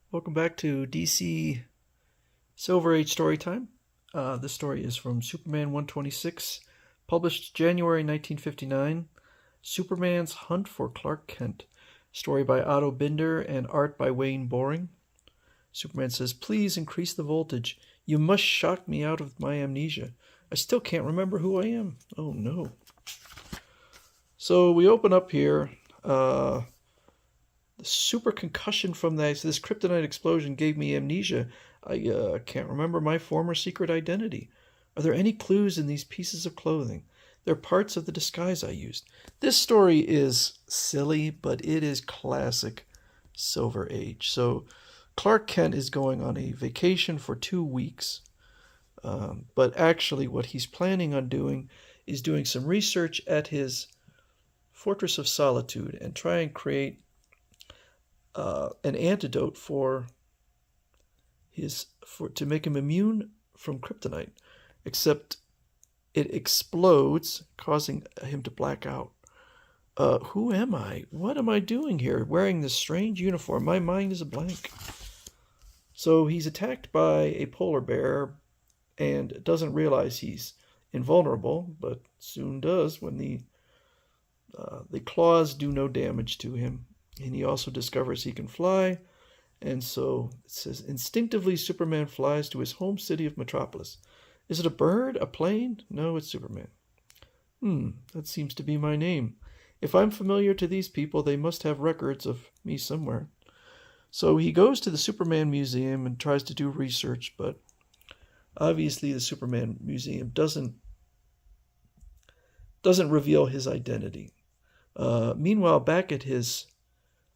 Welcome back to DC Silver Age Storytime. This story is from Superman 126, published January 1959. Superman's Hunt for Clark Kent. Story by Otto Binder and art by Wayne Boring. Superman says, "Please increase the voltage. You must shock me out of my amnesia. I still can't remember who I am." Oh no. So we open up here. The super concussion from this kryptonite explosion gave me amnesia. I can't remember my former secret identity. Are there any clues in these pieces of clothing? They're parts of the disguise I used. This story is silly, but it is classic Silver Age. So Clark Kent is going on a vacation for 2 weeks. But actually what he's planning on doing is doing some research at his Fortress of Solitude and try and create an antidote to make him immune from kryptonite, except it explodes, causing him to black out. Who am I? What am I doing here, wearing this strange uniform? My mind is a blank. So he's attacked by a polar bear and doesn't realize he's invulnerable, but soon does when the claws do no damage to him. And he also discovers he can fly. And so it says, instinctively, Superman flies to his home city of Metropolis. Is it a bird? A plane? No, it's Superman. That seems to be my name. If I'm familiar to these people, they must have records of me somewhere. So he goes to the Superman Museum and tries to do research, but obviously the Superman Museum doesn't reveal his identity. Meanwhile, back at his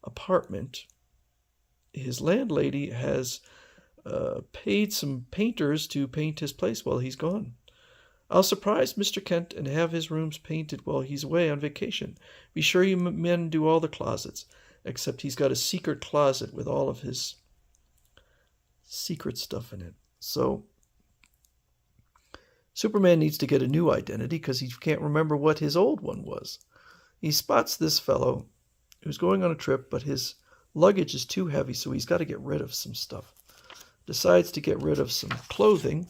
apartment, his landlady has paid some painters to paint his place while he's gone. I'll surprise Mr. Kent and have his rooms painted while he's away on vacation. Be sure you men do all the closets, except he's got a secret closet with all of his secret stuff in it. So Superman needs to get a new identity because he can't remember what his old one was. He spots this fellow who's going on a trip, but his luggage is too heavy, so he's got to get rid of some stuff. Decides to get rid of some clothing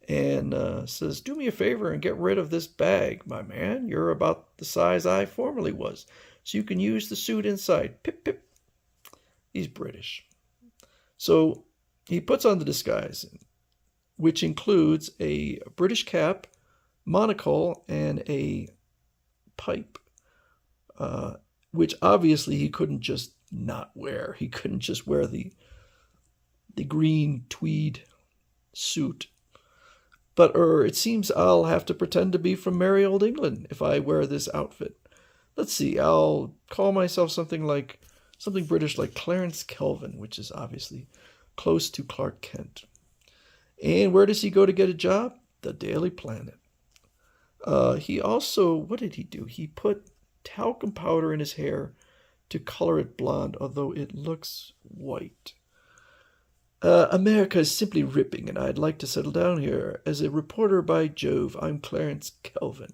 and says, "Do me a favor and get rid of this bag, my man. You're about the size I formerly was, so you can use the suit inside. Pip, pip." He's British. So he puts on the disguise, which includes a British cap, monocle, and a pipe. Which obviously he couldn't just not wear. He couldn't just wear the green tweed suit. But it seems I'll have to pretend to be from merry old England if I wear this outfit. Let's see, I'll call myself something British like Clarence Kelvin, which is obviously close to Clark Kent. And where does he go to get a job? The Daily Planet. He also, what did he do? He put talcum powder in his hair to color it blonde, although it looks white. America is simply ripping, and I'd like to settle down here. As a reporter, by Jove, I'm Clarence Kelvin.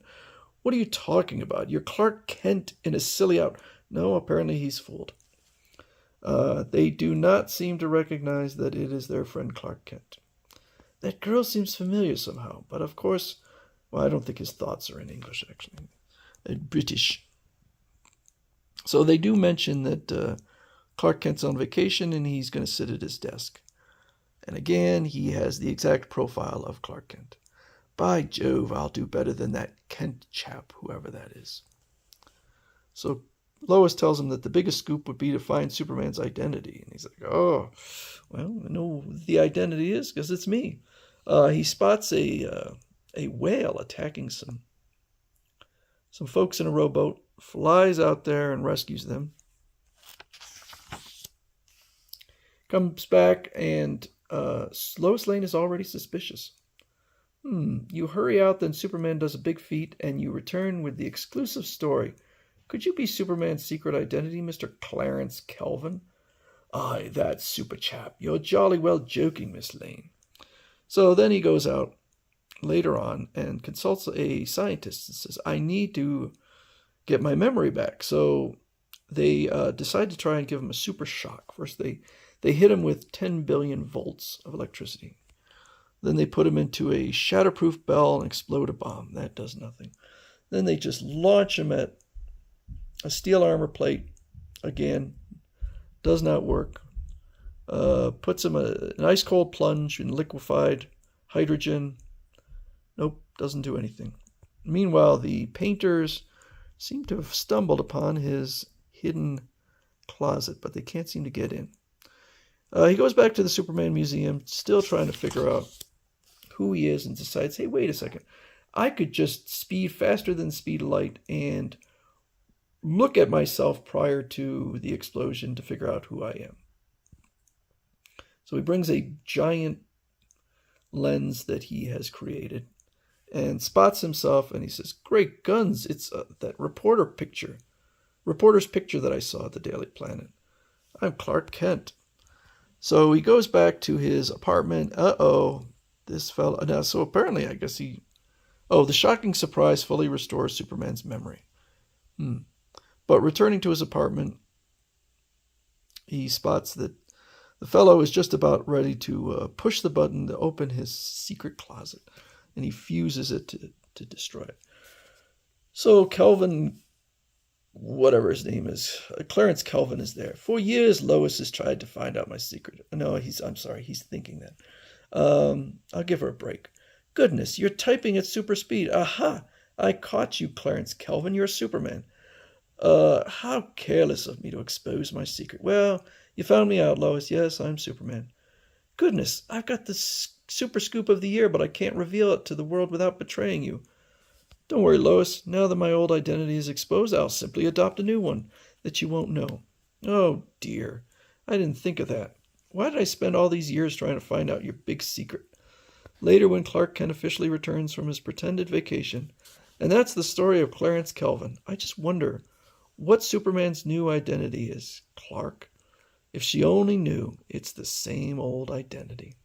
What are you talking about? You're Clark Kent in a silly out... No, apparently he's fooled. They do not seem to recognize that it is their friend Clark Kent. That girl seems familiar somehow, but of course, well, I don't think his thoughts are in English, actually. British. So they do mention that Clark Kent's on vacation and he's going to sit at his desk. And again, he has the exact profile of Clark Kent. By Jove, I'll do better than that Kent chap, whoever that is. So Lois tells him that the biggest scoop would be to find Superman's identity. And he's like, oh, well, I know what the identity is because it's me. He spots a whale attacking some folks in a rowboat, flies out there and rescues them. Comes back and Lois Lane is already suspicious. You hurry out, then Superman does a big feat, and you return with the exclusive story. Could you be Superman's secret identity, Mr. Clarence Kelvin? Aye, that super chap. You're jolly well joking, Miss Lane. So then he goes out later on and consults a scientist and says, I need to get my memory back. So they decide to try and give him a super shock. First, they hit him with 10 billion volts of electricity. Then they put him into a shatterproof bell and explode a bomb. That does nothing. Then they just launch him at a steel armor plate. Again, does not work. Puts him an ice cold plunge in liquefied hydrogen. Nope, doesn't do anything. Meanwhile, the painters seem to have stumbled upon his hidden closet, but they can't seem to get in. He goes back to the Superman Museum, still trying to figure out who he is, and decides, hey, wait a second. I could just speed faster than the speed of light and look at myself prior to the explosion to figure out who I am. So he brings a giant lens that he has created and spots himself, and he says, great guns, it's that reporter's picture that I saw at the Daily Planet. I'm Clark Kent. So he goes back to his apartment. This fellow. Now, so apparently, I guess the shocking surprise fully restores Superman's memory. But returning to his apartment, he spots that the fellow is just about ready to push the button to open his secret closet, and he fuses it to destroy it. So Kelvin, whatever his name is, Clarence Kelvin is there. For years, Lois has tried to find out my secret. No, he's thinking that. I'll give her a break. Goodness, you're typing at super speed. Aha! I caught you, Clarence Kelvin. You're Superman. How careless of me to expose my secret. Well, you found me out, Lois. Yes, I'm Superman. Goodness, I've got the super scoop of the year, but I can't reveal it to the world without betraying you. Don't worry, Lois. Now that my old identity is exposed, I'll simply adopt a new one that you won't know. Oh, dear. I didn't think of that. Why did I spend all these years trying to find out your big secret? Later, when Clark Kent officially returns from his pretended vacation, and that's the story of Clarence Kelvin, I just wonder what Superman's new identity is, Clark. If she only knew, it's the same old identity.